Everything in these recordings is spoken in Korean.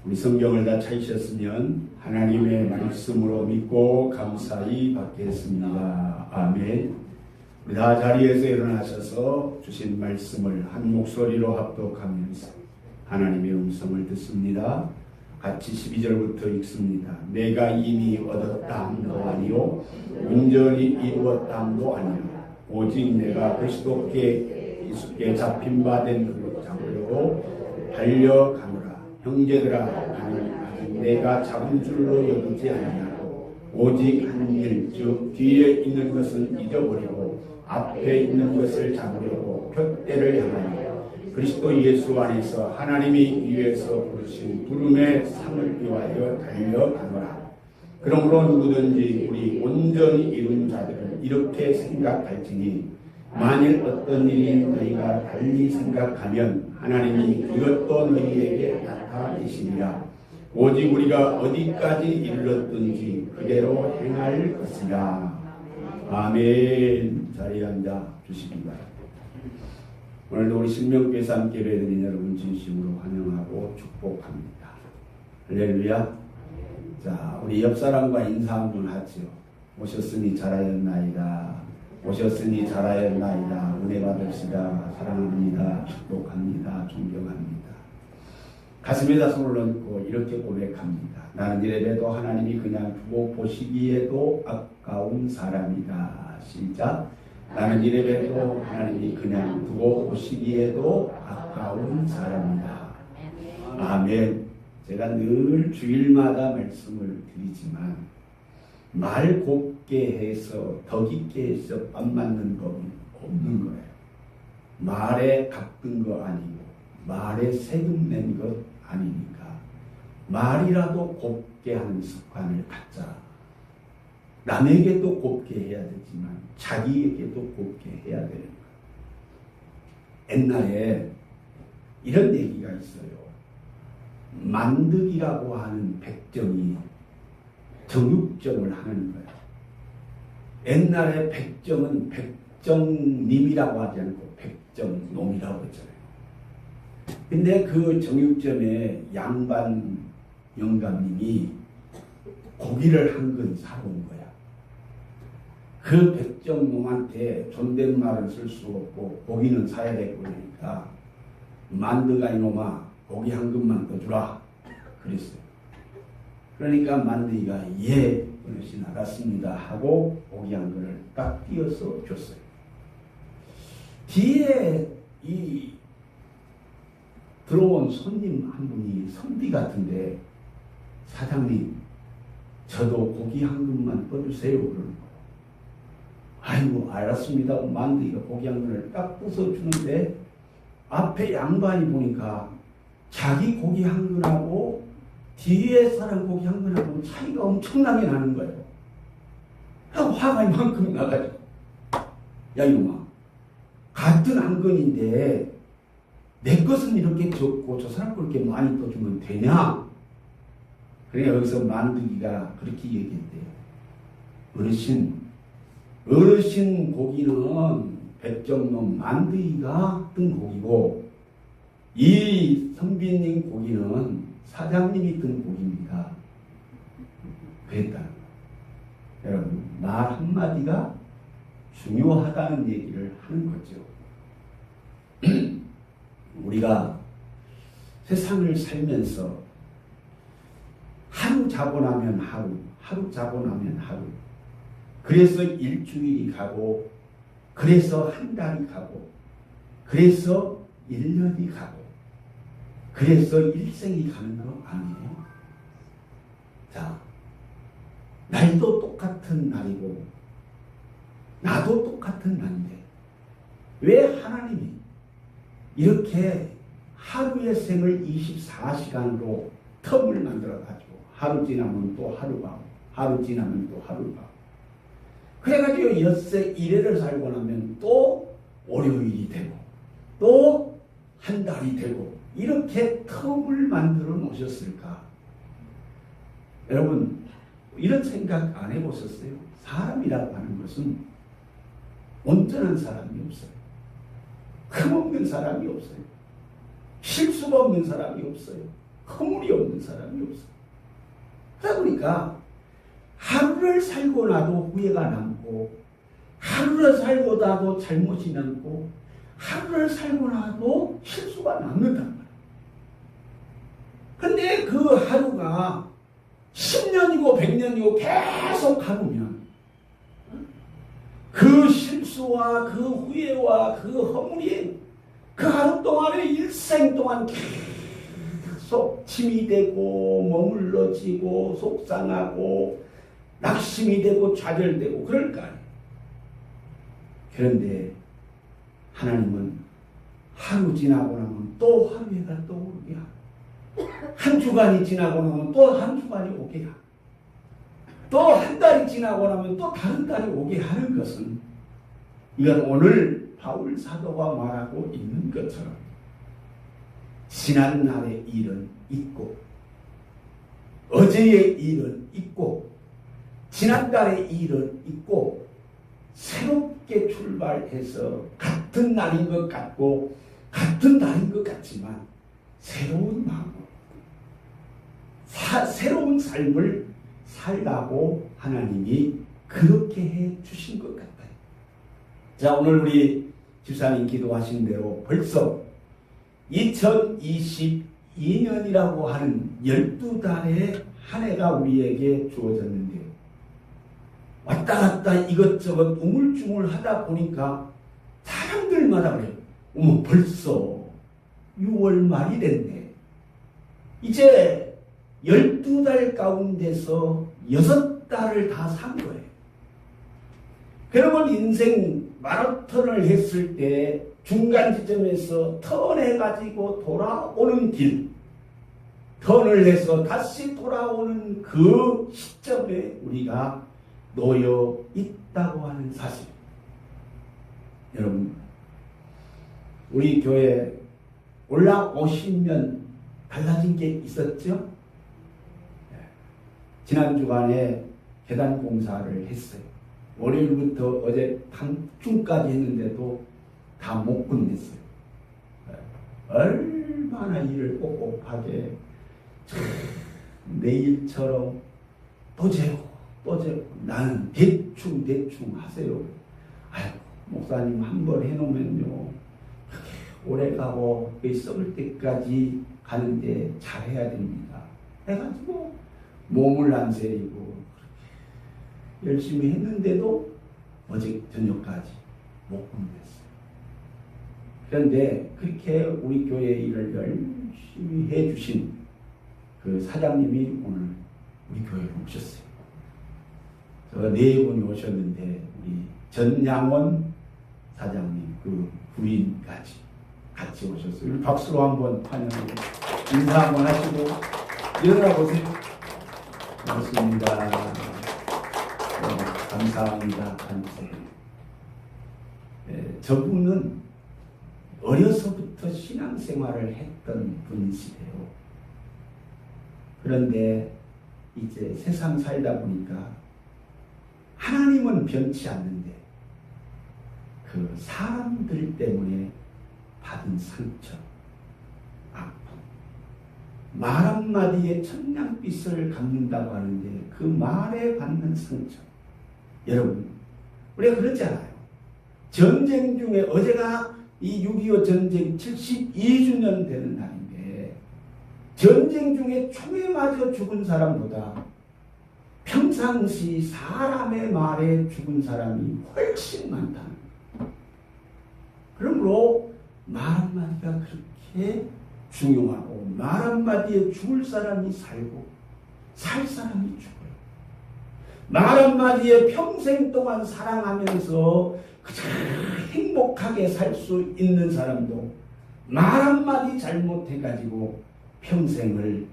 우리 성경을 다 찾으셨으면 하나님의 말씀으로 믿고 감사히 받겠습니다. 아멘. 우리 다 자리에서 일어나셔서 주신 말씀을 한 목소리로 합독하면서 하나님의 음성을 듣습니다. 같이 12절부터 읽습니다. 내가 이미 얻었다 함도 아니요 온전히 이루었다 함도 아니요 오직 내가 그리스도께 예수께 잡힌 바 된 그 잡으려고 달려가노라. 형제들아, 나는 아직 내가 잡은 줄로 여기지 아니하고 오직 한 일, 즉 뒤에 있는 것은 잊어버리고 앞에 있는 것을 잡으려고 표대를 향하여 그리스도 예수 안에서 하나님이 위에서 부르신 부름의 상을 위하여 달려가노라. 그러므로 누구든지 우리 온전히 이룬 자들은 이렇게 생각할지니 만일 어떤 일이 너희가 달리 생각하면 하나님이 이것도 너희에게 나타내시리라. 오직 우리가 어디까지 이르렀든지 그대로 행할 것이라. 아멘. 자리에 앉아 주시기 바랍니다. 오늘도 우리 신명교회에서 함께 예배드린 여러분 진심으로 환영하고 축복합니다. 할렐루야. 자, 우리 옆 사람과 인사 한번 하죠. 오셨으니 잘하였나이다. 오셨으니 잘하였나이다. 은혜 받으시다. 사랑합니다. 축복합니다. 존경합니다. 가슴에다 손을 얹고 이렇게 고백합니다. 나는 이래봬도 하나님이 그냥 두고 보시기에도 아까운 사람이다. 시작. 나는 이래봬도 하나님이 그냥 두고 보시기에도 아까운 사람이다. 아멘. 제가 늘 주일마다 말씀을 드리지만 말 곱게 해서 더 깊게 해서 밥 맞는 법은 없는 거예요. 말에 갚은 거 아니고 말에 세금 낸 것 아니니까 말이라도 곱게 하는 습관을 갖자. 남에게도 곱게 해야 되지만 자기에게도 곱게 해야 되는 거예요. 옛날에 이런 얘기가 있어요. 만득이라고 하는 백정이 정육점을 하는 거예요. 옛날에 백정은 백정님이라고 하지 않고 백정놈이라고 했잖아요. 근데 그 정육점에 양반 영감님이 고기를 한 근 사러 온 거야. 그 백정놈한테 존댓말을 쓸 수 없고 고기는 사야 되고 그러니까 만드가 이놈아 고기 한 근만 더 주라 그랬어요. 그러니까 만드기가 예 그릇이 나갔습니다 하고 고기 한 근을 딱 띄어서 줬어요. 뒤에 이 들어온 손님 한 분이 선비 같은데 사장님 저도 고기 한 근만 떠주세요 그러는 거예요. 아이고 알았습니다. 만드기가 고기 한 근을 딱 부숴주는데 앞에 양반이 보니까 자기 고기 한 근하고 뒤에 사람 고기 한 근하고 차이가 엄청나게 나는 거예요. 화가 이만큼 나가지고 야 이놈아 같은 한 근인데 내 것은 이렇게 적고 저 사람 거 이렇게 많이 떠주면 되냐? 그러니까 여기서 만드기가 그렇게 얘기했대요. 어르신 고기는 백정놈 만드기가 뜬 고기고 이 선비님 고기는 사장님이 뜬 고기입니다. 그랬다. 여러분 말 한마디가 중요하다는 얘기를 하는 거죠. 우리가 세상을 살면서 하루 자고 나면 하루 자고 나면 하루 그래서 일주일이 가고 그래서 한 달이 가고 그래서 1년이 가고 그래서 일생이 가는 거 아니에요? 자, 날도 똑같은 날이고 나도 똑같은 날인데 왜 하나님이 이렇게 하루의 생을 24시간으로 텀을 만들어가지고 하루 지나면 또 하루 가고 하루 지나면 또 하루 가고 그래가지고 엿새 1회를 살고 나면 또 월요일이 되고 또 한 달이 되고 이렇게 텀을 만들어 놓으셨을까? 여러분 이런 생각 안 해보셨어요? 사람이라고 하는 것은 온전한 사람이 없어요. 흠없는 사람이 없어요. 실수가 없는 사람이 없어요. 허물이 없는 사람이 없어. 그러다 보니까 하루를 살고 나도 후회가 남고, 하루를 살고 나도 잘못이 남고, 하루를 살고 나도 실수가 남는단 말이야. 근데 그 하루가 10년이고 100년이고 계속 가보면 그 실수와 그 후회와 그 허물이 그 하루 동안에 일생 동안 계속 짐이 되고 머물러지고 속상하고 낙심이 되고 좌절되고 그럴 거 아니에요. 그런데 하나님은 하루 지나고 나면 또 하루가 떠오르게 하고, 한 주간이 지나고 나면 또 한 주간이 오게 하고, 또 한 달이 지나고 나면 또 다른 달이 오게 하는 것은, 이건 오늘 바울 사도가 말하고 있는 것처럼 지난 날의 일은 있고, 어제의 일은 있고, 지난달의 일은 있고, 새롭게 출발해서 같은 날인 것 같고 같은 달인 것 같지만 새로운 마음으로 새로운 삶을 살라고 하나님이 그렇게 해 주신 것 같아요. 자, 오늘 우리 집사님 기도하신 대로 벌써 2022년이라고 하는 12달의 한 해가 우리에게 주어졌는데요. 왔다 갔다 이것저것 우물쭈물 하다 보니까 사람들마다 그래요. 어머, 벌써 6월 말이 됐네. 이제 12달 가운데서 6달을 다 산 거예요. 그러면 인생 마라톤을 했을 때 중간 지점에서 턴해가지고 돌아오는 길, 턴을 해서 다시 돌아오는 그 시점에 우리가 놓여 있다고 하는 사실. 여러분, 우리 교회 올라오시면 달라진 게 있었죠? 지난 주간에 계단 공사를 했어요. 월요일부터 어제 밤중까지 했는데도 다 못 끝냈어요. 얼마나 일을 꼼꼼하게 내일처럼 또 재고 또 재고, 나는 대충 하세요. 아이고, 목사님 한 번 해놓으면요 오래 가고 썩을 때까지 가는데 잘해야 됩니다. 해가지고 몸을 안 세리고 열심히 했는데도 어제 저녁까지 못 끝냈어요. 그런데 그렇게 우리 교회 일을 열심히 해주신 그 사장님이 오늘 우리 교회로 오셨어요. 저 네 분이 오셨는데 우리 전양원 사장님 그 부인까지 같이 오셨어요. 우리 박수로 한번 환영하고 인사 한번 하시고 일어나 보세요. 고맙습니다. 감사합니다. 저분은 어려서부터 신앙생활을 했던 분이시래요. 그런데 이제 세상 살다 보니까 하나님은 변치 않는데 그 사람들 때문에 받은 상처, 아픔, 말 한마디에 천냥빚을 갚는다고 하는데 그 말에 받는 상처. 여러분, 우리가 그렇잖아요. 전쟁 중에 어제가 이 6.25 전쟁 72주년 되는 날인데 전쟁 중에 총에 맞아 죽은 사람보다 평상시 사람의 말에 죽은 사람이 훨씬 많다. 그러므로 말 한마디가 그렇게 중요하고 말 한마디에 죽을 사람이 살고 살 사람이 죽어요. 말 한마디에 평생 동안 사랑하면서 행복하게 살 수 있는 사람도 말 한마디 잘못해가지고 평생을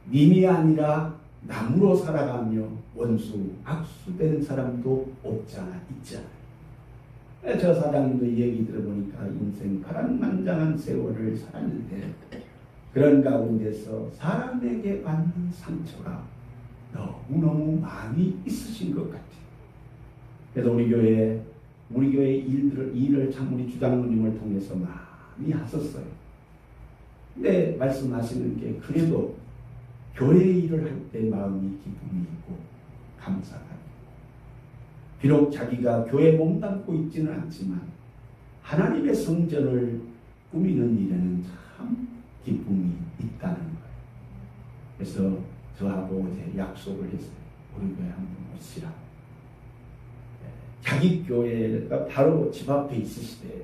님이 아니라 남으로 살아가며 원수, 악수되는 사람도 없잖아, 있잖아. 저 사장님도 이 얘기 들어보니까 인생 파란만장한 세월을 살았는데 그런 가운데서 사람에게 받는 상처가 너무너무 많이 있으신 것 같아요. 그래서 우리 교회 일을 참 우리 주장로님을 통해서 많이 하셨어요. 근데 말씀하시는 게 그래도 교회 일을 할 때 마음이 기쁨이 있고 감사가 있고, 비록 자기가 교회 몸담고 있지는 않지만 하나님의 성전을 꾸미는 일에는 참 기쁨이 있다는 거예요. 그래서 저하고 어제 약속을 했어요. 우리 교회 한번 오시라. 자기 교회가 바로 집 앞에 있으시대.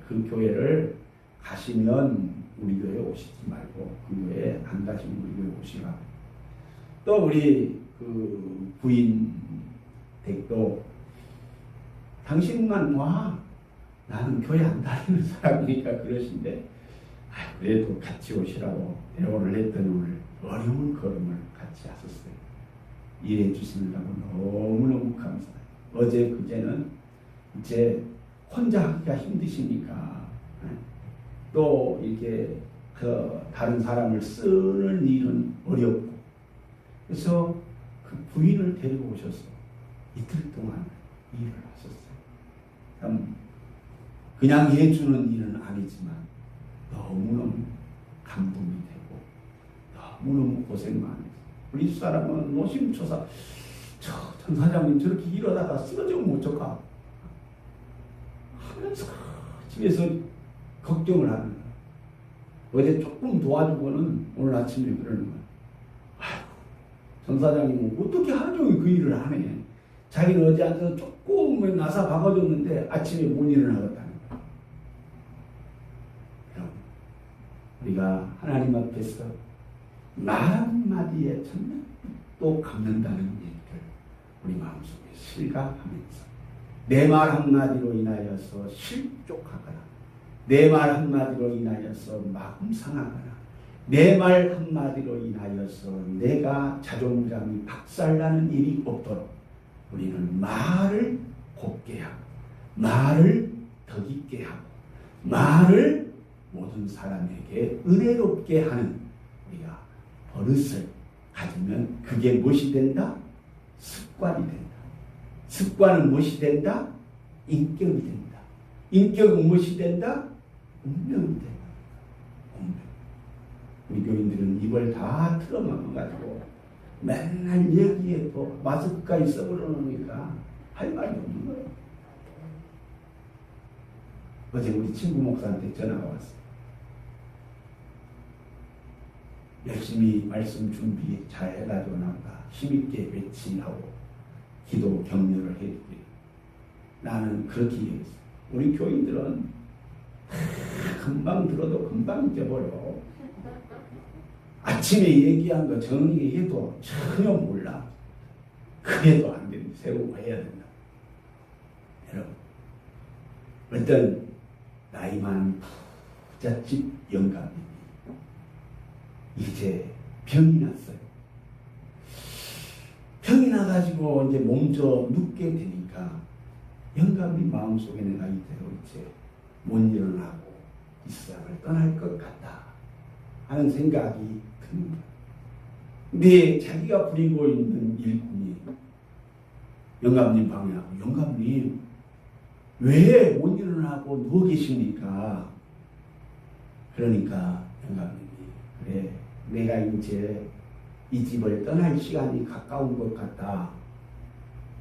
그 교회를 가시면 우리 교회 오시지 말고 그 교회 안 가시면 우리 교회 오시라. 또 우리 그 부인 댁도 당신만 와. 나는 교회 안 다니는 사람이니까 그러신데, 그래도 같이 오시라고 대화를 했더니 오늘 어려운 걸음을 같이 하셨어요. 일해 주시느라고 너무너무 감사해요. 어제 그제는 이제 혼자 하기가 힘드시니까 또 이게 그 다른 사람을 쓰는 일은 어렵고, 그래서 그 부인을 데리고 오셔서 이틀 동안 일을 하셨어요. 참 그냥 해주는 일은 아니지만 너무너무 감동이 되고 너무너무 고생 많이 했어요. 우리 사람은 노심초사, 전 사장님 저렇게 일하다가 쓰러지면 어쩔까 하면서 집에서 걱정을 하는 거야. 어제 조금 도와주고는 오늘 아침에 그러는 거야. 아이고, 전 사장님은 어떻게 하루 종일 그 일을 하네. 자기는 어제 앉아서 조금 나사 박아줬는데 아침에 못 일어나겠다는 거야. 우리가 하나님 앞에서 말 한마디에 정말 또 갚는다는 얘기를 우리 마음속에 실감하면서 내 말 한마디로 인하여서 실족하거나, 내 말 한마디로 인하여서 마음 상하거나, 내 말 한마디로 인하여서 내가 자존감이 박살나는 일이 없도록 우리는 말을 곱게 하고, 말을 덕 있게 하고, 말을 모든 사람에게 은혜롭게 하는 우리가 버릇을 가지면 그게 무엇이 된다? 습관이 된다. 습관은 무엇이 된다? 인격이 된다. 인격은 무엇이 된다? 운명이 된다. 운명. 우리 교인들은 입을 다 틀어막아가지고 맨날 여기에 또 마스크까지 써버리니까 할 말이 없는 거예요. 어제 우리 친구 목사한테 전화가 왔어요. 열심히 말씀 준비 잘 해가지고 나가 힘있게 외치하고 기도 격려를 해주고, 나는 그렇게 얘기했어. 우리 교인들은 금방 들어도 금방 잊어버려. 아침에 얘기한 거 정리해도 전혀 몰라. 그래도 안 되는데 새로 해야 된다. 여러분, 어떤 나이 많은 부잣집 영감이 이제 병이 났어요. 병이 나가지고 이제 몸져 눕게 되니까 영감이 마음속에 내가 이대로 이제 못 일어나고 이 세상을 떠날 것 같다 하는 생각이 듭니다. 근데 자기가 부리고 있는 일꾼이 영감님 방해하고, 영감님 왜 못 일어나고 누워 계십니까? 그러니까 영감님이, 그래 내가 이제 이 집을 떠날 시간이 가까운 것 같다.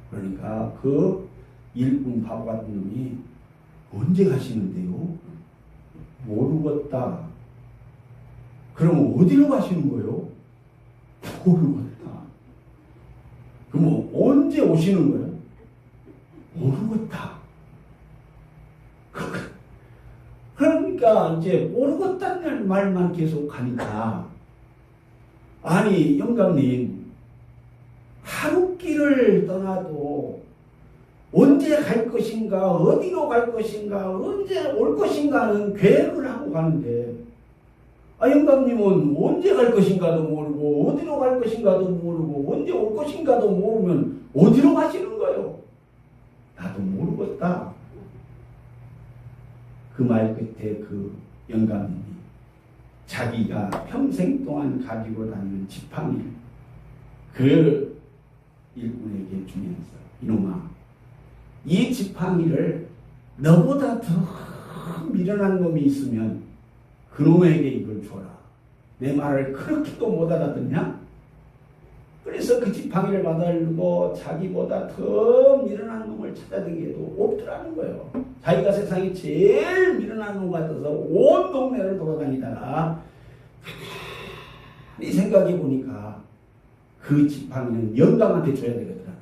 그러니까 그 일꾼 바보 같은 놈이, 언제 가시는데요? 모르겠다. 그럼 어디로 가시는 거예요? 모르겠다. 그럼 언제 오시는 거예요? 모르겠다. 그러니까 이제 모르겠다는 말만 계속 하니까, 아니 영감님, 하루길을 떠나도 언제 갈 것인가, 어디로 갈 것인가, 언제 올 것인가는 계획을 하고 가는데, 영감님은 언제 갈 것인가도 모르고 어디로 갈 것인가도 모르고 언제 올 것인가도 모르면 어디로 가시는 거예요? 나도 모르겠다. 그 말 끝에 그 영감님이 자기가 평생 동안 가지고 다니는 지팡이를 그 일꾼에게 주면서, 이놈아, 이 지팡이를 너보다 더 미련한 놈이 있으면 그놈에게 이걸 줘라. 내 말을 그렇게도 못 알아듣냐? 그래서 그 지팡이를 받아들고 자기보다 더 미련한 놈을 찾아다니게도 없더라는 거예요. 자기가 세상에 제일 미련한 놈 같아서 온 동네를 돌아다니다가 이 생각해 보니까 그 지팡이는 영감한테 줘야 되겠더라는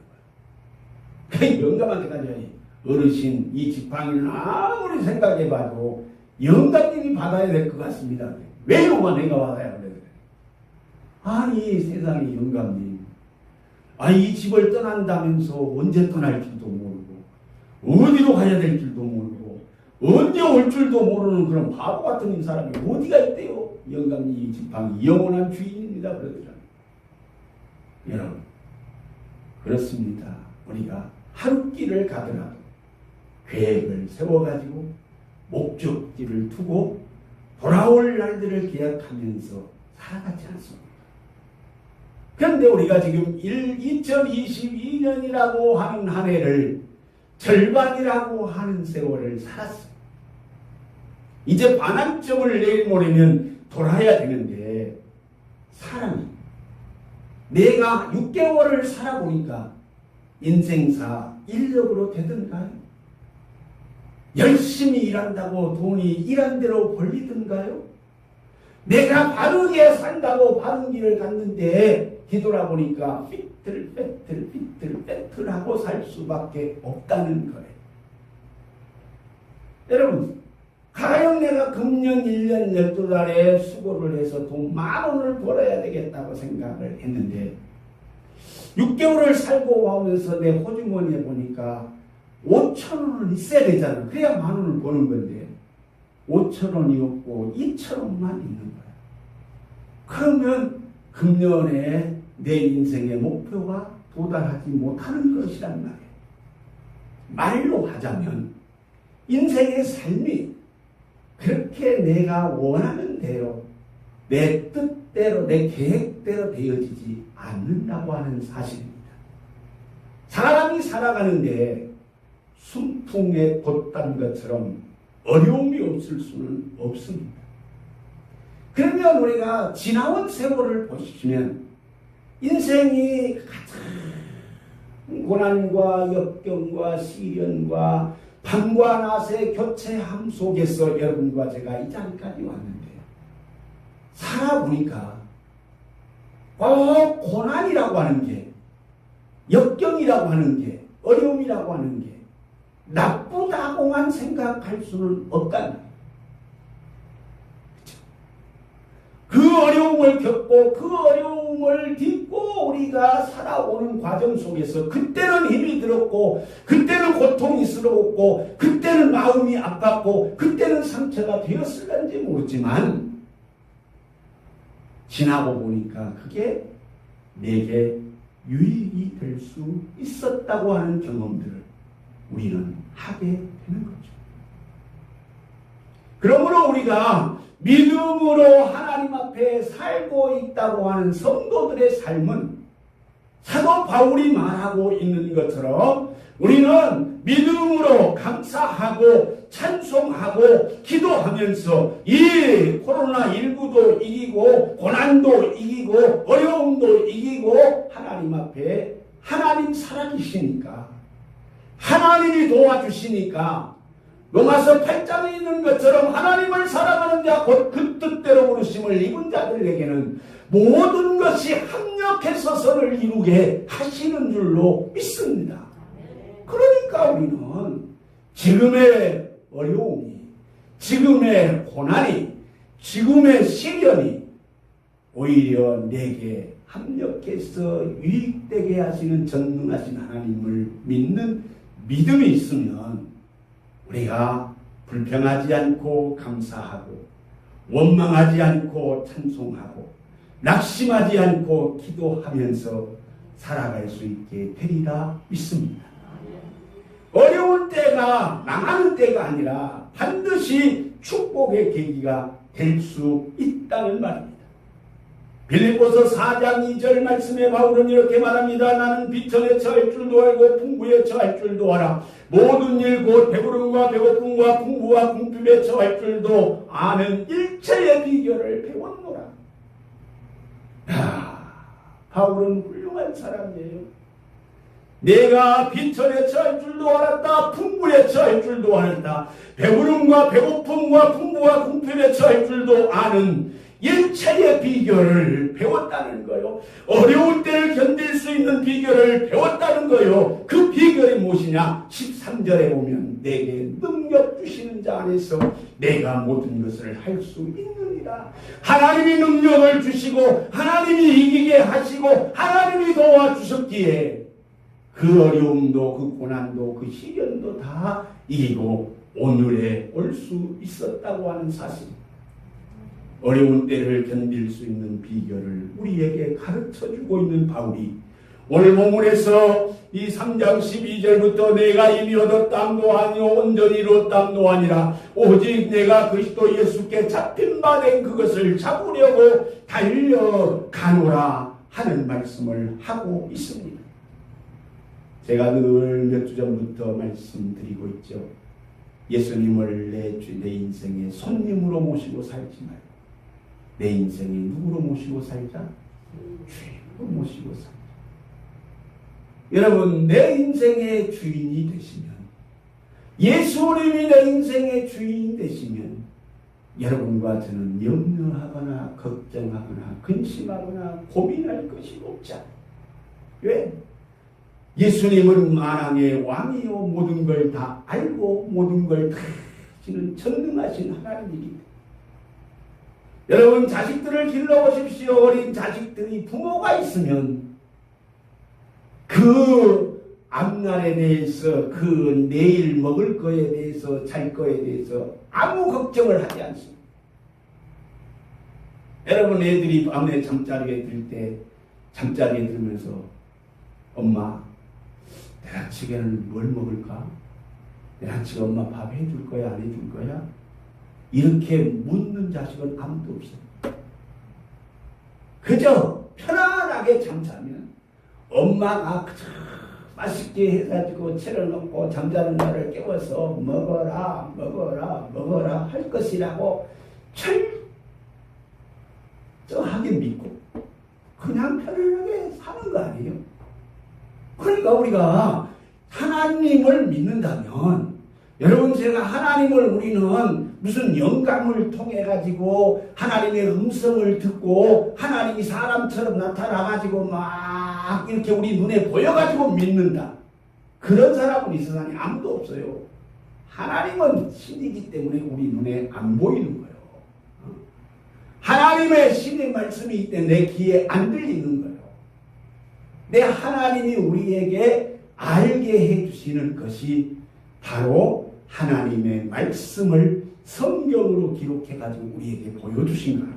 거예요. 그 영감한테 가져야지. 어르신, 이 지팡이는 아무리 생각해봐도 영감님이 받아야 될 것 같습니다. 왜 이거만 내가 받아야 돼? 아니, 세상에 영감님. 이 집을 떠난다면서 언제 떠날지도 모르고, 어디로 가야 될지도 모르고, 언제 올 줄도 모르는 그런 바보 같은 사람이 어디가 있대요? 영감님, 이 지팡이 영원한 주인입니다. 그러더라고요. 여러분, 그렇습니다. 우리가 한 길을 가더라도 계획을 세워가지고 목적지를 두고 돌아올 날들을 기약하면서 살아가지 않습니다. 그런데 우리가 지금 2022년이라고 하는 한 해를 절반이라고 하는 세월을 살았어요. 이제 반환점을 내일 모레면 돌아야 되는데 사람이 내가 6개월을 살아보니까 인생사 인력으로 되던가요? 열심히 일한다고 돈이 일한 대로 벌리던가요? 내가 바르게 산다고 바른 길을 갔는데 뒤돌아보니까 삐뚤빼뚤하고 살 수밖에 없다는 거예요. 여러분, 가령 내가 금년 1년 12달에 수고를 해서 돈 10,000원을 벌어야 되겠다고 생각을 했는데 6개월을 살고 와면서 내 호주머니에 보니까 5,000원은 있어야 되잖아. 그래야 10,000원을 버는 건데 5,000원이 없고 2,000원만 있는 거야. 그러면 금년에 내 인생의 목표가 도달하지 못하는 것이란 말이에요. 말로 하자면 인생의 삶이 그렇게 내가 원하는 대로 내 뜻대로 내 계획대로 되어지지 않는다고 하는 사실입니다. 사람이 살아가는데 순풍에 돛단 것처럼 어려움이 없을 수는 없습니다. 그러면 우리가 지나온 세월을 보시면 인생이 가장 고난과 역경과 시련과 밤과 낮의 교체함 속에서 여러분과 제가 이 자리까지 왔는데 살아보니까 고난이라고 하는 게 역경이라고 하는 게 어려움이라고 하는 게 나쁘다고만 생각할 수는 없다는 거예요. 그 어려움을 겪고 그 어려움을 딛고 우리가 살아오는 과정 속에서 그때는 힘이 들었고 그때는 고통스러웠고 그때는 마음이 아팠고 그때는 상처가 되었을런지 모르지만 지나고 보니까 그게 내게 유익이 될 수 있었다고 하는 경험들을 우리는 하게 되는 거죠. 그러므로 우리가 믿음으로 하나님 앞에 살고 있다고 하는 성도들의 삶은 사도 바울이 말하고 있는 것처럼 우리는 믿음으로 감사하고 찬송하고 기도하면서 이 코로나19도 이기고 고난도 이기고 어려움도 이기고 하나님 앞에 하나님 살아계시니까 하나님이 도와주시니까 로마서 8장에 있는 것처럼 하나님을 사랑하는 자 곧 그 뜻대로 부르심을 입은 자들에게는 모든 것이 합력해서 선을 이루게 하시는 줄로 믿습니다. 그러니까 우리는 지금의 어려움이 지금의 고난이 지금의 시련이 오히려 내게 합력해서 유익되게 하시는 전능하신 하나님을 믿는 믿음이 있으면 우리가 불평하지 않고 감사하고 원망하지 않고 찬송하고 낙심하지 않고 기도하면서 살아갈 수 있게 되리라 믿습니다. 어려운 때가 망하는 때가 아니라 반드시 축복의 계기가 될 수 있다는 말입니다. 빌립보서 4장 2절 말씀에 바울은 이렇게 말합니다. 나는 비천에 처할 줄도 알고 풍부에 처할 줄도 알아. 모든 일 곧 배부름과 배고픔과 풍부와 궁핍에 처할 줄도 아는 일체의 비결을 배웠노라. 바울은 훌륭한 사람이에요. 내가 비천에 처할 줄도 알았다. 풍부에 처할 줄도 알았다. 배부름과 배고픔과 풍부와 궁핍에 처할 줄도 아는 일체의 비결을 배웠다는 거요. 어려운 때를 견딜 수 있는 비결을 배웠다는 거요. 그 비결이 무엇이냐? 13절에 보면 내게 능력 주시는 자 안에서 내가 모든 것을 할 수 있느니라. 하나님이 능력을 주시고 하나님이 이기게 하시고 하나님이 도와주셨기에 그 어려움도 그 고난도 그 시련도 다 이기고 오늘에 올 수 있었다고 하는 사실. 어려운 때를 견딜 수 있는 비결을 우리에게 가르쳐주고 있는 바울이 오늘 본문에서 이 3장 12절부터 내가 이미 얻었담도 아니요 온전히 이루었담도 아니라 오직 내가 그리스도 예수께 잡힌 바 된 그것을 잡으려고 달려가노라 하는 말씀을 하고 있습니다. 제가 늘 몇 주 전부터 말씀드리고 있죠. 예수님을 내 인생의 손님으로 모시고 살지 말고 내 인생에 누구로 모시고 살자? 주인으로 모시고 살자. 여러분, 내 인생의 주인이 되시면, 예수님이 내 인생의 주인이 되시면 여러분과 저는 염려하거나 걱정하거나 근심하거나 고민할 것이 없잖아요. 왜? 예수님은 만왕의 왕이요 모든 걸 다 알고 모든 걸 다 하시는 전능하신 하나님이기 때문에 여러분, 자식들을 길러보십시오. 어린 자식들이 부모가 있으면 그 앞날에 대해서, 그 내일 먹을 거에 대해서, 잘 거에 대해서 아무 걱정을 하지 않습니다. 여러분, 애들이 밤에 잠자리에 들 때 잠자리에 들면서 엄마, 내일 아침에는 뭘 먹을까? 내일 아침에 엄마 밥 해줄 거야? 안 해줄 거야? 이렇게 묻는 자식은 아무도 없어요. 그저 편안하게 잠자면 엄마가 맛있게 해가지고 차려놓고 잠자는 나를 깨워서 먹어라 먹어라 먹어라 할 것이라고 철저하게 믿고 그냥 편안하게 사는 거 아니에요? 그러니까 우리가 하나님을 믿는다면, 여러분, 제가 하나님을 우리는 무슨 영감을 통해 가지고 하나님의 음성을 듣고 하나님이 사람처럼 나타나 가지고 막 이렇게 우리 눈에 보여 가지고 믿는다, 그런 사람은 이 세상에 아무도 없어요. 하나님은 신이기 때문에 우리 눈에 안 보이는 거예요. 하나님의 신의 말씀이 있대 내 귀에 안 들리는 거예요. 내 하나님이 우리에게 알게 해주시는 것이 바로 하나님의 말씀을 성경으로 기록해가지고 우리에게 보여주신 거예요.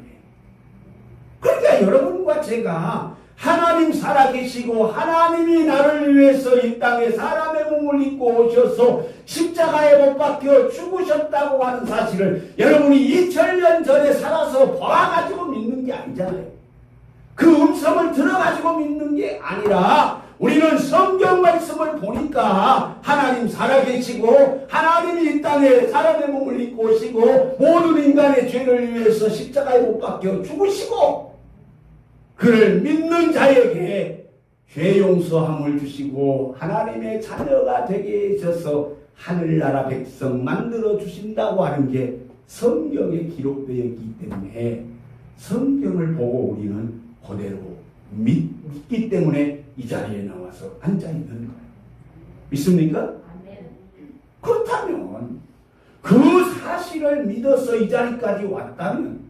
그러니까 여러분과 제가 하나님 살아계시고 하나님이 나를 위해서 이 땅에 사람의 몸을 입고 오셔서 십자가에 못 박혀 죽으셨다고 하는 사실을 여러분이 2000년 전에 살아서 봐가지고 믿는 게 아니잖아요. 그 음성을 들어가지고 믿는 게 아니라 우리는 성경 말씀을 보니까 하나님 살아계시고 하나님이 이 땅에 사람의 몸을 입고 오시고 모든 인간의 죄를 위해서 십자가에 못 박혀 죽으시고 그를 믿는 자에게 죄 용서함을 주시고 하나님의 자녀가 되게 해주셔서 하늘나라 백성 만들어 주신다고 하는 게 성경에 기록되어 있기 때문에 성경을 보고 우리는 그대로 믿기 때문에 이 자리에 나와서 앉아있는 거예요. 믿습니까? 그렇다면 그 사실을 믿어서 이 자리까지 왔다면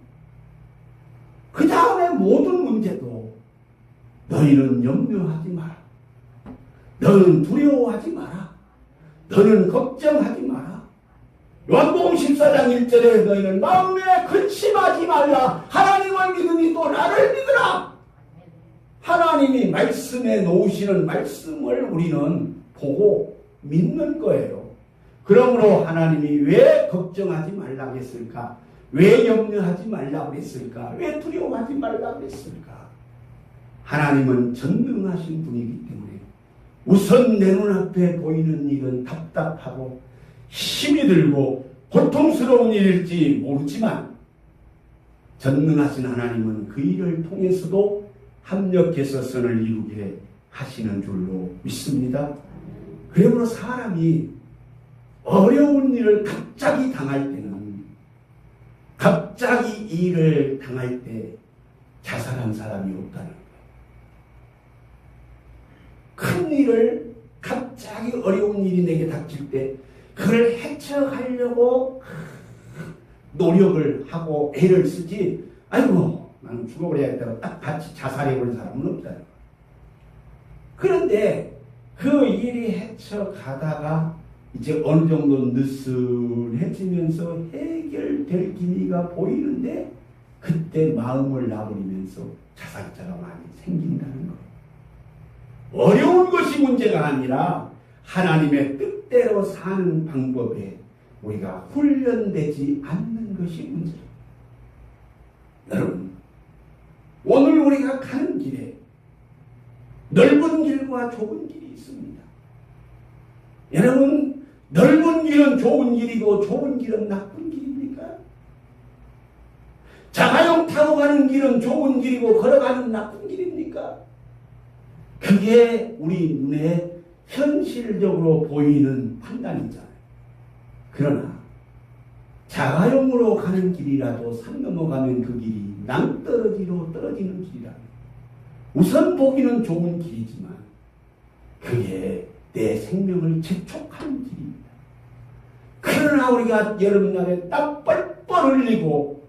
그 다음에 모든 문제도 너희는 염려하지 마라. 너는 두려워하지 마라. 너는 걱정하지 마라. 요한복음 14장 1절에 너희는 마음에 근심하지 말라. 하나님을 믿으니 또 나를 믿으라. 하나님이 말씀에 놓으시는 말씀을 우리는 보고 믿는 거예요. 그러므로 하나님이 왜 걱정하지 말라고 했을까? 왜 염려하지 말라고 했을까? 왜 두려워하지 말라고 했을까? 하나님은 전능하신 분이기 때문에 우선 내 눈앞에 보이는 일은 답답하고 힘이 들고 고통스러운 일일지 모르지만 전능하신 하나님은 그 일을 통해서도 합력해서 선을 이루게 하시는 줄로 믿습니다. 그러므로 사람이 어려운 일을 갑자기 당할 때는, 갑자기 일을 당할 때 자살한 사람이 없다는 거예요. 큰 일을 갑자기 어려운 일이 내게 닥칠 때 그걸 헤쳐가려고 노력을 하고 애를 쓰지, 아이고 나는 죽어버려야겠다고 딱 같이 자살해버린 사람은 없다는 거예요. 그런데 그 일이 헤쳐가다가 이제 어느 정도 느슨해지면서 해결될 기미가 보이는데 그때 마음을 놔버리면서 자살자가 많이 생긴다는 거예요. 어려운 것이 문제가 아니라 하나님의 뜻대로 사는 방법에 우리가 훈련되지 않는 것이 문제입니다. 여러분, 오늘 우리가 가는 길에 넓은 길과 좁은 길이 있습니다. 여러분, 넓은 길은 좋은 길이고 좁은 길은 나쁜 길입니까? 자가용 타고 가는 길은 좋은 길이고 걸어가는 나쁜 길입니까? 그게 우리 눈에 현실적으로 보이는 판단이잖아요. 그러나 자가용으로 가는 길이라도 산 넘어가면 그 길이 낭떠러지로 떨어지는 길이라면 우선 보기는 좋은 길이지만 그게 내 생명을 재촉하는 길입니다. 그러나 우리가 여름날에 땀 뻘뻘 흘리고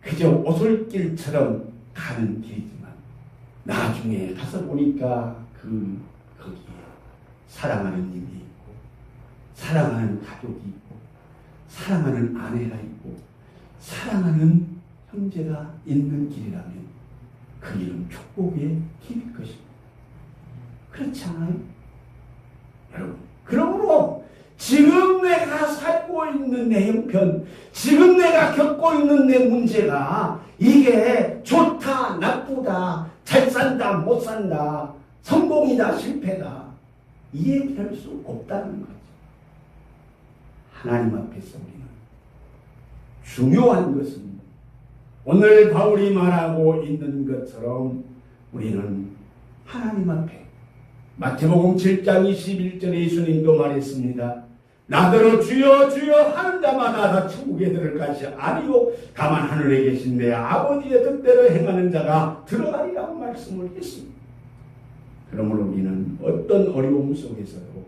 그저 오솔길처럼 가는 길이지만 나중에 가서 보니까 거기에 사랑하는 님이 있고 사랑하는 가족이 있고 사랑하는 아내가 있고 사랑하는 형제가 있는 길이라면 그 길은 축복의 길일 것입니다. 그렇지 않아요? 여러분, 그러므로 지금 내가 살고 있는 내 형편, 지금 내가 겪고 있는 내 문제가 이게 좋다, 나쁘다, 잘 산다, 못 산다, 성공이다, 실패다, 이 얘기할 수 없다는 거죠. 하나님 앞에서 우리는 중요한 것은 오늘 바울이 말하고 있는 것처럼 우리는 하나님 앞에 마태복음 7장 21절에 예수님도 말했습니다. 나더러 주여 주여 하는 자마다 다 천국에 들어갈 것이 아니요 다만 하늘에 계신 내 아버지의 뜻대로 행하는 자가 들어가리라고 말씀을 했습니다. 그러므로 우리는 어떤 어려움 속에서도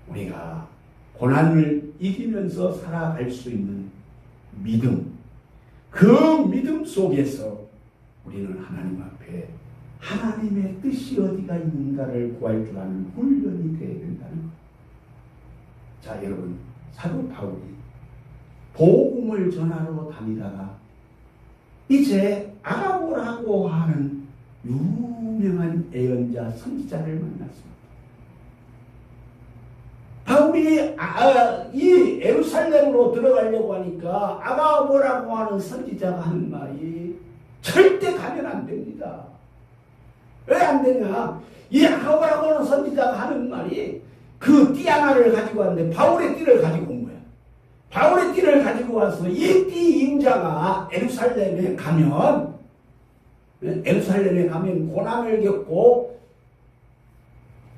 우리가 고난을 이기면서 살아갈 수 있는 믿음, 그 믿음 속에서 우리는 하나님 앞에 하나님의 뜻이 어디가 있는가를 구할 줄 아는 훈련이 되어야 된다는 것. 자, 여러분, 사도 바울이 복음을 전하러 다니다가 이제 아가보라고 하는 유명한 예언자 선지자를 만났습니다. 바울이 이 예루살렘으로 들어가려고 하니까 아가보라고 하는 선지자가 하는 말이 절대 가면 안 됩니다. 왜 안 되냐? 이 아가보라고 하는 선지자가 하는 말이 그 띠 하나를 가지고 왔는데 바울의 띠를 가지고 온 거야. 바울의 띠를 가지고 와서 이 띠 임자가 예루살렘에 가면 고난을 겪고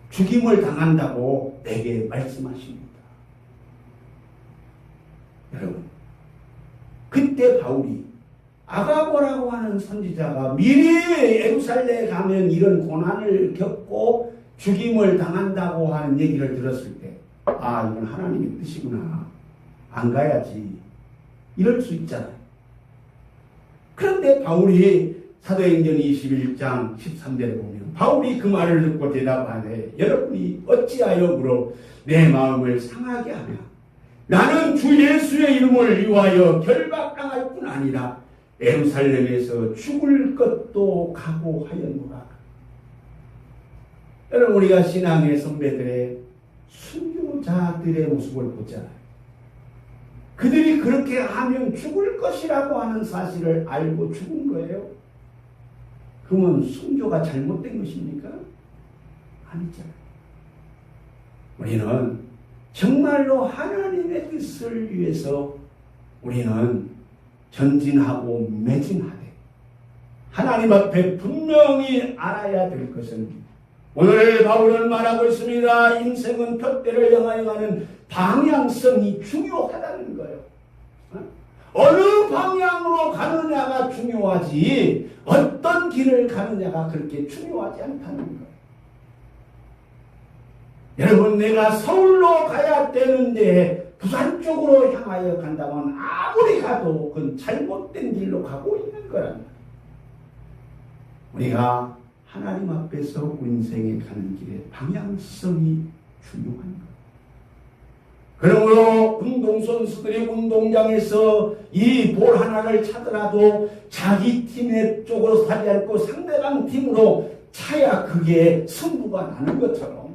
죽임을 당한다고 내게 말씀하십니다. 여러분, 그때 바울이 아가보라고 하는 선지자가 미리 예루살렘에 가면 이런 고난을 겪고 죽임을 당한다고 하는 얘기를 들었을 때, 아, 이건 하나님의 뜻이구나, 안 가야지, 이럴 수 있잖아요. 그런데 바울이 사도행전 21장 13절에 보면 바울이 그 말을 듣고 대답하되 여러분이 어찌하여 그러 내 마음을 상하게 하냐? 나는 주 예수의 이름을 위하여 결박당할 뿐 아니라 예루살렘에서 죽을 것도 각오하였노라. 여러분, 우리가 신앙의 선배들의 순교자들의 모습을 보잖아요. 그들이 그렇게 하면 죽을 것이라고 하는 사실을 알고 죽은 거예요. 그러면 순교가 잘못된 것입니까? 아니잖아요. 우리는 정말로 하나님의 뜻을 위해서 우리는 전진하고 매진하되 하나님 앞에 분명히 알아야 될 것은 오늘 바울은 말하고 있습니다. 인생은 표대를 향하여 가는 방향성이 중요하다는 거예요. 어느 방향으로 가느냐가 중요하지 어떤 길을 가느냐가 그렇게 중요하지 않다는 거예요. 여러분, 내가 서울로 가야 되는데 부산 쪽으로 향하여 간다면 아무리 가도 그건 잘못된 길로 가고 있는 거란 말이에요. 우리가 하나님 앞에서 인생에 가는 길의 방향성이 중요한 거예요. 그러므로 운동선수들이 운동장에서 이 볼 하나를 차더라도 자기 팀의 쪽으로 서지 않고 상대방 팀으로 차야 그게 승부가 나는 것처럼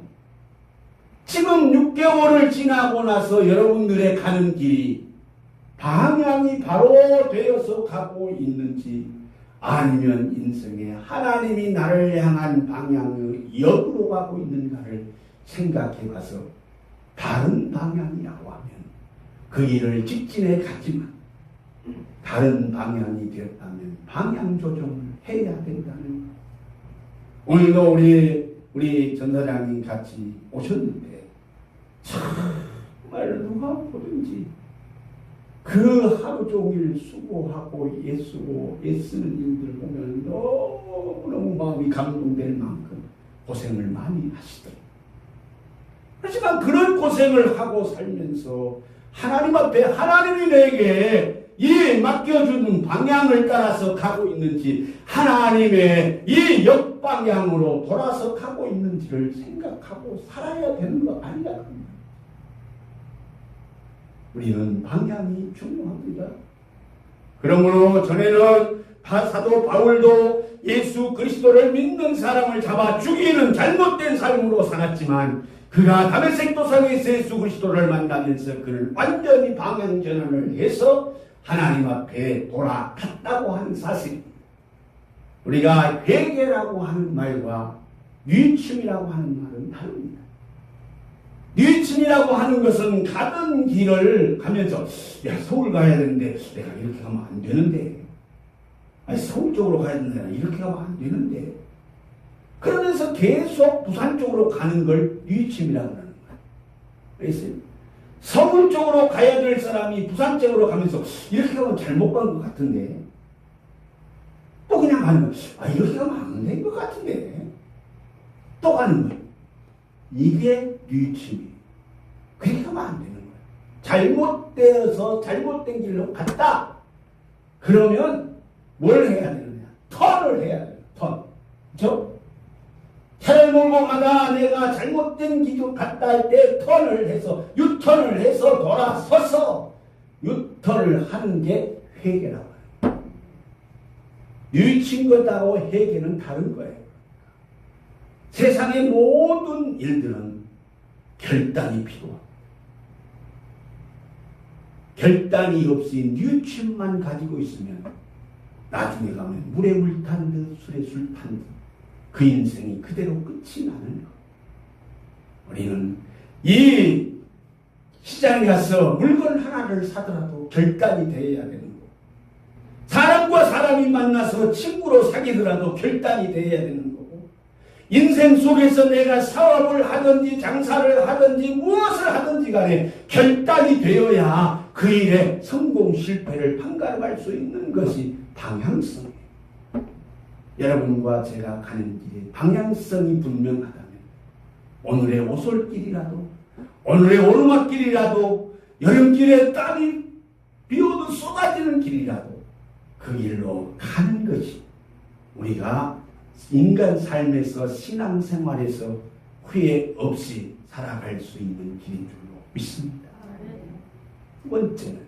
지금 6개월을 지나고 나서 여러분들의 가는 길이 방향이 바로 되어서 가고 있는지 아니면 인생에 하나님이 나를 향한 방향의 역으로 가고 있는가를 생각해 봐서 다른 방향이라고 하면 그 일을 직진해 가지만 다른 방향이 되었다면 방향 조정을 해야 된다는 것. 오늘도 우리 전사장님 같이 오셨는데 정말 누가 보든지 그 하루 종일 수고하고 애쓰는 일들 보면 너무너무 마음이 감동될 만큼 고생을 많이 하시더라고요. 하지만 그런 고생을 하고 살면서 하나님 앞에 하나님이 내게 이 맡겨주는 방향을 따라서 가고 있는지 하나님의 이 역방향으로 돌아서 가고 있는지를 생각하고 살아야 되는 거 아니냐. 우리는 방향이 중요합니다. 그러므로 전에는 사도 바울도 예수 그리스도를 믿는 사람을 잡아 죽이는 잘못된 삶으로 살았지만 그가 다메섹 도상에서 예수 그리스도를 만나면서 그를 완전히 방향 전환을 해서 하나님 앞에 돌아갔다고 하는 사실. 우리가 회개라고 하는 말과 뉘침이라고 하는 말은 다릅니다. 뉘침이라고 하는 것은 가던 길을 가면서 야 서울 가야 되는데 내가 이렇게 가면 안 되는데 아니 서울 쪽으로 가야 되는데 내가 이렇게 가면 안 되는데 그러면서 계속 부산 쪽으로 가는 걸 뉘침이라고 하는 거예요. 알겠어요? 서울 쪽으로 가야 될 사람이 부산 쪽으로 가면서 이렇게 가면 잘못 간 것 같은데 또 그냥 가는 거예요. 아 이렇게 가면 안 된 것 같은데 또 가는 거예요. 이게 뉘침이. 그렇게 하면 안 되는 거예요. 잘못되어서 잘못된 길로 갔다. 그러면 뭘 해야 되느냐? 턴을 해야 돼요. 턴. 그렇죠? 차를 몰고 가다 내가 잘못된 길로 갔다 할 때 턴을 해서 유턴을 해서 돌아서서 유턴을 하는 게 회개라고 해요. 뉘친 것하고 회개는 다른 거예요. 세상의 모든 일들은 결단이 필요합니다. 결단이 없이 뉘침만 가지고 있으면 나중에 가면 물에 물 탄 듯 술에 술 탄 듯 그 인생이 그대로 끝이 나는 것. 우리는 이 시장에 가서 물건 하나를 사더라도 결단이 되어야 되는 거. 사람과 사람이 만나서 친구로 사귀더라도 결단이 되어야 되는 거고 인생 속에서 내가 사업을 하든지 장사를 하든지 무엇을 하든지 간에 결단이 되어야 그 일에 성공 실패를 판가름할 수 있는 것이 방향성이에요. 여러분과 제가 가는 길에 방향성이 분명하다면 오늘의 오솔길이라도 오늘의 오르막길이라도 여름길에 땀이 비오듯 쏟아지는 길이라도 그 길로 가는 것이 우리가 인간 삶에서 신앙생활에서 후회 없이 살아갈 수 있는 길인 줄로 믿습니다. 두 번째는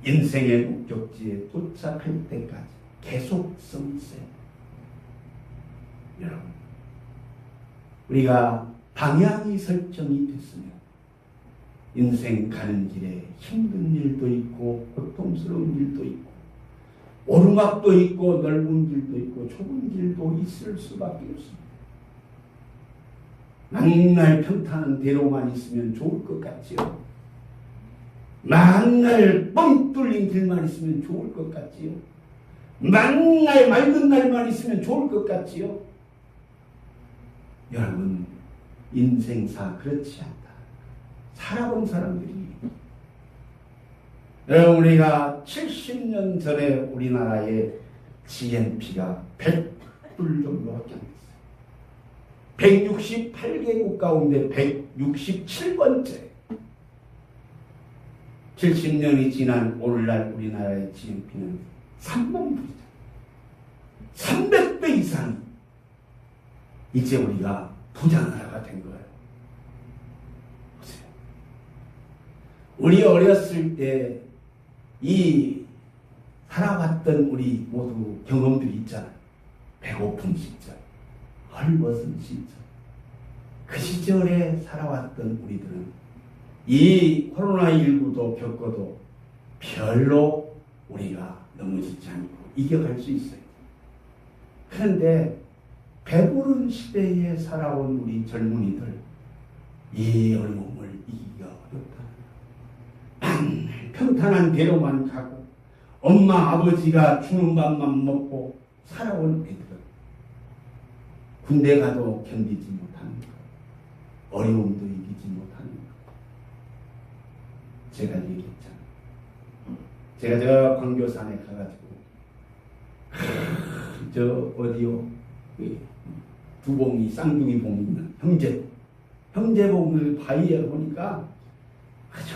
인생의 목적지에 도착할 때까지 계속성이 있어요. 여러분, 우리가 방향이 설정이 됐으면 인생 가는 길에 힘든 일도 있고 고통스러운 일도 있고 오르막도 있고 넓은 길도 있고 좁은 길도 있을 수밖에 없습니다. 맨날 평탄한 대로만 있으면 좋을 것 같지요. 맨날 뻥 뚫린 길만 있으면 좋을 것 같지요. 맨날 맑은 날만 있으면 좋을 것 같지요? 여러분, 인생사 그렇지 않다. 살아본 사람들이, 여러분, 우리가 70년 전에 우리나라의 GNP가 100불 정도밖에 안 됐어요. 168개국 가운데 167번째. 70년이 지난 오늘날 우리나라의 GNP는 3만 불이다. 300배 이상 이제 우리가 부자나라가 된 거예요. 보세요. 우리 어렸을 때 이 살아왔던 우리 모두 경험들이 있잖아요. 배고픈 시절, 헐벗은 시절. 그 시절에 살아왔던 우리들은 이 코로나19도 겪어도 별로 우리가 넘어지지 않고 이겨갈 수 있어요. 그런데 배부른 시대에 살아온 우리 젊은이들, 이 어려움을 이기기가 어렵다. 평탄한 대로만 가고 엄마 아버지가 주는 밥만 먹고 살아온 애들은 군대 가도 견디지 못하는 것, 어려움도 이기지 못하는 것. 제가 얘기했잖아요. 제가 저 광교산에 가가지고 저 어디요, 두봉이 쌍둥이 봉이 있는 형제봉을 바위에 보니까 아주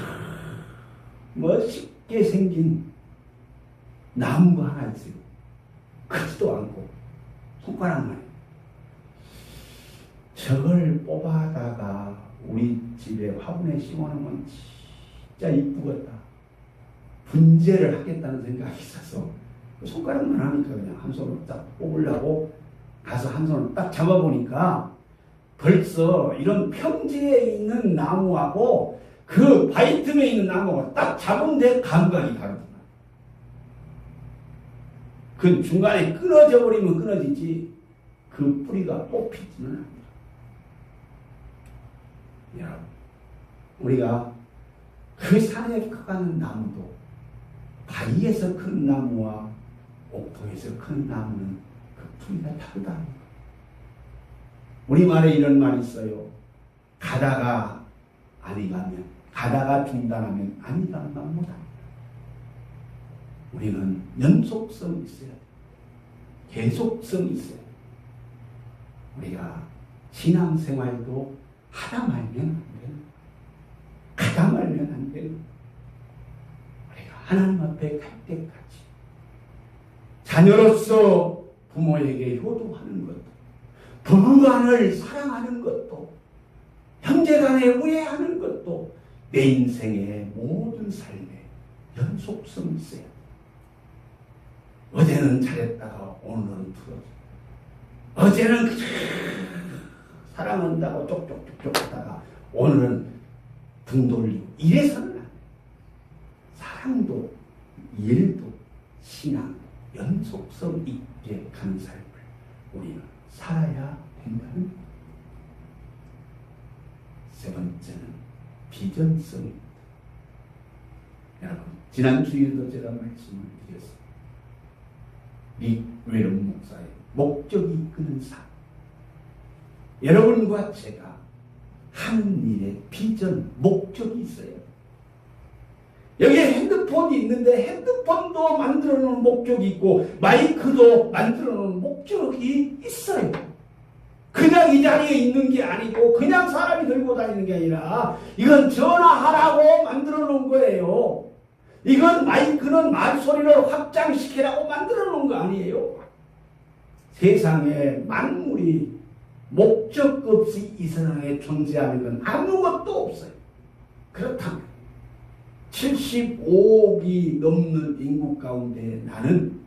멋있게 생긴 나무가 하나 있어요. 크지도 않고 손가락만. 저걸 뽑아다가 우리 집에 화분에 심어놓으면 진짜 이쁘겠다. 분재를 하겠다는 생각이 있어서 손가락만 하니까 그냥 한 손으로 딱 뽑으려고 가서 한 손으로 딱 잡아보니까 벌써 이런 평지에 있는 나무하고 그 바위 틈에 있는 나무가 딱 잡은 데 감각이 다르구나. 그 중간에 끊어져 버리면 끊어지지 그 뿌리가 뽑히지는 않는다. 여러분, 우리가 그 산에 커가는 나무도 바위에서 큰 나무와 옥토에서 큰 나무는 그 뿌리가 다르다. 우리말에 이런 말이 있어요. 가다가 아니 가면, 가다가 중단하면 아니 가면 못합니다. 우리는 연속성이 있어야 돼. 계속성이 있어야 돼. 우리가 신앙생활도 하다 말면 안 돼요. 가다 말면 안 돼요. 우리가 하나님 앞에 갈 때까지 자녀로서 부모에게 효도하는 것도, 부부간을 사랑하는 것도, 형제간에 우애하는 것도 내 인생의 모든 삶에 연속성이 있어요. 어제는 잘했다가 오늘은 틀어져. 어제는 사랑한다고 쪽쪽쪽쪽 하다가 오늘은 등 돌리고 이래서는 안 돼. 사랑도 일도 신앙도 연속성 있게 가는 삶을 우리는 살아야 된다는 것. 세 번째는 비전성입니다. 여러분, 지난 주일도 제가 말씀을 드렸습니다. 외로운 목사의 목적이 이끄는 삶. 여러분과 제가 하는 일에 비전, 목적이 있어요. 여기에 핸드폰이 있는데 핸드폰도 만들어 놓은 목적이 있고 마이크도 만들어 놓은 목적이 있어요. 그냥 이 자리에 있는 게 아니고 그냥 사람이 들고 다니는 게 아니라 이건 전화하라고 만들어 놓은 거예요. 이건 마이크는 말소리를 확장시키라고 만들어 놓은 거 아니에요. 세상에 만물이 목적 없이 이 세상에 존재하는 건 아무것도 없어요. 그렇다면 75억이 넘는 인구 가운데 나는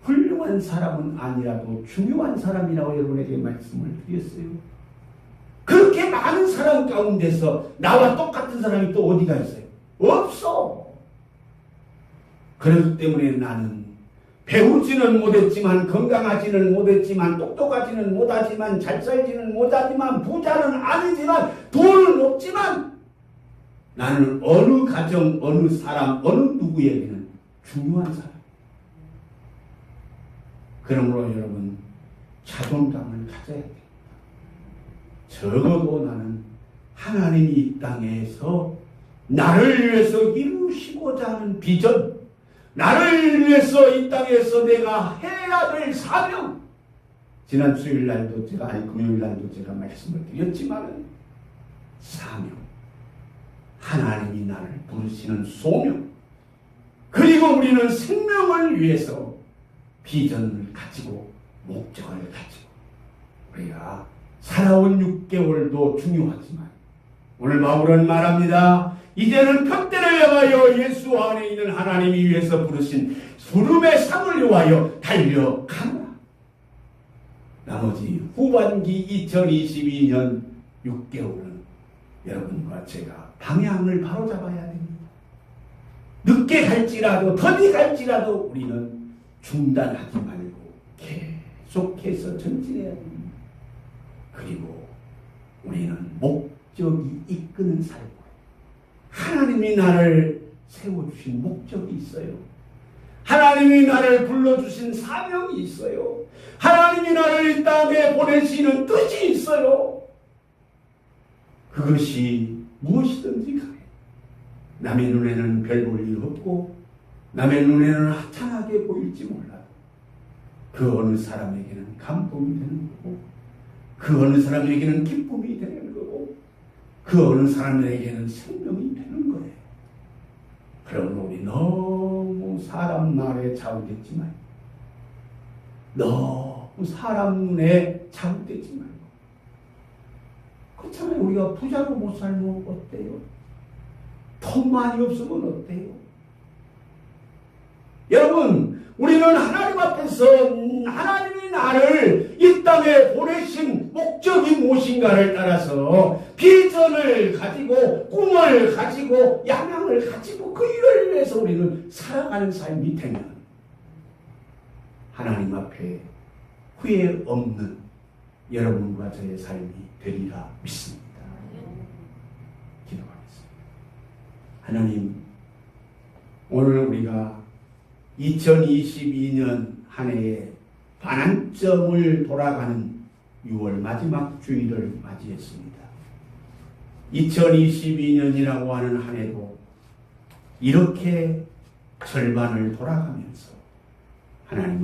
훌륭한 사람은 아니라도 중요한 사람이라고 여러분에게 말씀을 드렸어요. 그렇게 많은 사람 가운데서 나와 똑같은 사람이 또 어디가 있어요? 없어. 그렇기 때문에 나는 배우지는 못했지만, 건강하지는 못했지만, 똑똑하지는 못하지만, 잘 살지는 못하지만, 부자는 아니지만, 돈은 없지만, 나는 어느 가정, 어느 사람, 어느 누구에게는 중요한 사람. 그러므로 여러분 자존감을 가져야 됩니다. 적어도 나는 하나님이 이 땅에서 나를 위해서 이루시고자 하는 비전, 나를 위해서 이 땅에서 내가 해야 될 사명, 지난 수요일날도 금요일날도 제가 말씀을 드렸지만 사명, 하나님이 나를 부르시는 소명, 그리고 우리는 생명을 위해서 비전을 가지고 목적을 가지고 우리가 살아온 6개월도 중요하지만 오늘 바울은 말합니다. 이제는 편대를 향하여 예수 안에 있는 하나님이 위해서 부르신 부름의 상을 위하여 달려가라. 나머지 후반기 2022년 6개월은 여러분과 제가 방향을 바로잡아야 됩니다. 늦게 갈지라도 더디 갈지라도 우리는 중단하지 말고 계속해서 전진해야 됩니다. 그리고 우리는 목적이 이끄는 삶, 하나님이 나를 세워주신 목적이 있어요. 하나님이 나를 불러주신 사명이 있어요. 하나님이 나를 이 땅에 보내시는 뜻이 있어요. 그것이 무엇이든지 간에 남의 눈에는 별 볼 일 없고 남의 눈에는 하찮게 보일지 몰라도 그 어느 사람에게는 감동이 되는 거고 그 어느 사람에게는 기쁨이 되는 거고 그 어느 사람에게는 생명이 되는 거예요. 그러므로 우리 너무 사람 말에 좌우됐지만 너무 사람 눈에 좌우되지 말고 그렇잖아요. 우리가 부자로 못 살면 어때요? 돈 많이 없으면 어때요? 여러분, 우리는 하나님 앞에서 하나님이 나를 이 땅에 보내신 목적이 무엇인가를 따라서 비전을 가지고 꿈을 가지고 야망을 가지고 그 일을 위해서 우리는 살아가는 삶이 되면 하나님 앞에 후회 없는 여러분과 저의 삶이 되리라 믿습니다. 기도하겠습니다. 하나님, 오늘 우리가 2022년 한 해의 반환점을 돌아가는 6월 마지막 주일을 맞이했습니다. 2022년이라고 하는 한 해도 이렇게 절반을 돌아가면서 하나님